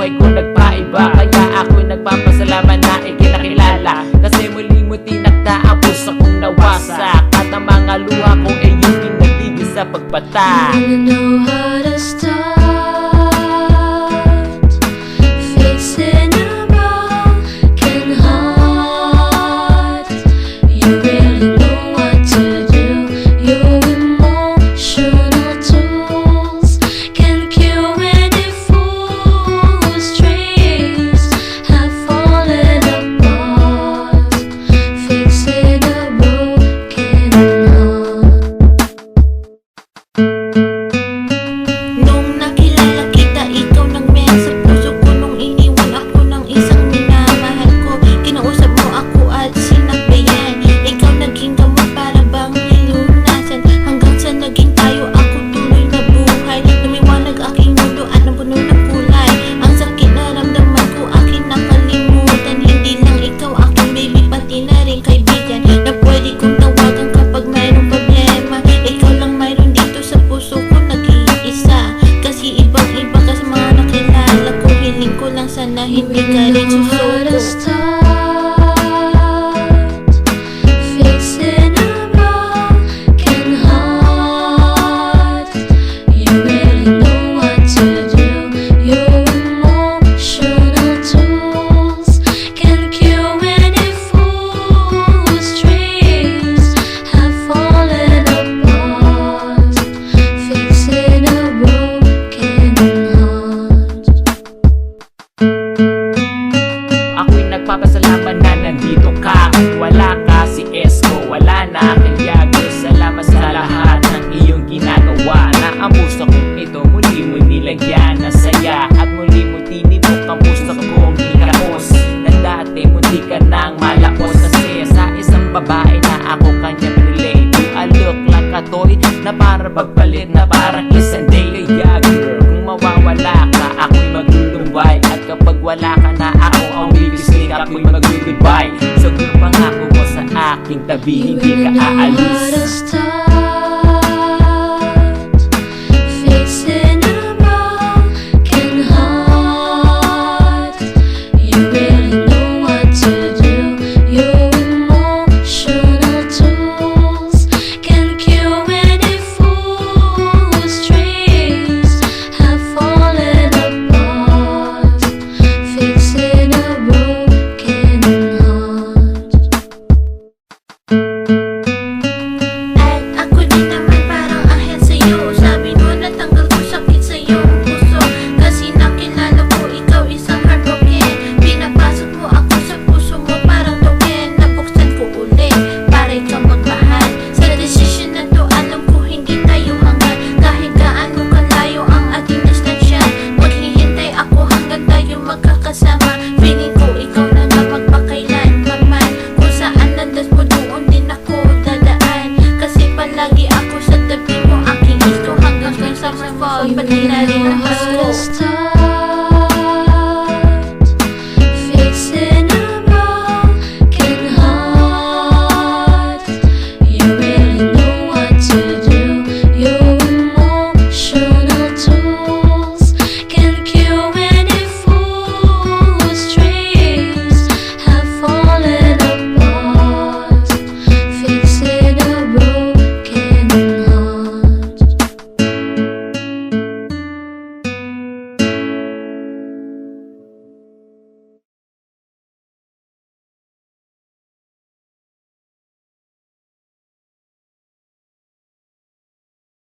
buhay ko nagpaiba. Kaya ako'y nagpapasalamat na ikinakilala, kasi muli mo tinakda ang puso kong nawasak, at ang mga luha ko ay yung pinatigil sa pagpata. You know how to start fixing a broken heart. You really know what to do. Your emotional tools can cure any fool whose dreams have fallen apart. Fixing a broken heart. Nung nakilala kita, ikaw nagmehal sa puso ko. Nung iniwan ako ng isang minamahal ko, kinausap mo ako at sinakbayan. Ikaw naging gamot para bang nilunasan, hanggang sa naging tayo, ako tuloy na buhay. Lumiwanag aking mundo at napuno ng kulay. Ang sakit na ramdaman ko, aking nakalimutan. Hindi lang ikaw aking baby, pati na rin kaibigan na pwede kong tawagan kapag mayroong problema. Ikaw lang mayroon dito sa puso ko, nag-iisa. Kasi ibang-iba ka sa mga nakilala ko. Hiling ko lang sana hindi ka rin How to susuko. start fixing a broken heart. You really know what to do. Your emotional tools can cure any fool whose dreams have fallen apart. Fixing a broken heart. Ako'y nagpapasalamat na nandito ka. Wala ka si Esko, wala na Kaliago. Salamat sa lahat ng iyong ginagawa, na ang puso kong ito muli mo nilagyan ng saya, at muli mo tinibok ang puso kong hikaos, na dati munti ka nang malakos. Kasi sa isang babae na ako kanya pinilay, to a look like a toy, na para pagpalit na parang isang day. Kaya girl, kung mawawala ka, ako'y maglumbay, at kapag wala ka na, ako ang bibisnik, ako'y mag-goodbye. So kung pangako mo sa aking tabi, hindi ka You know how to aalis. start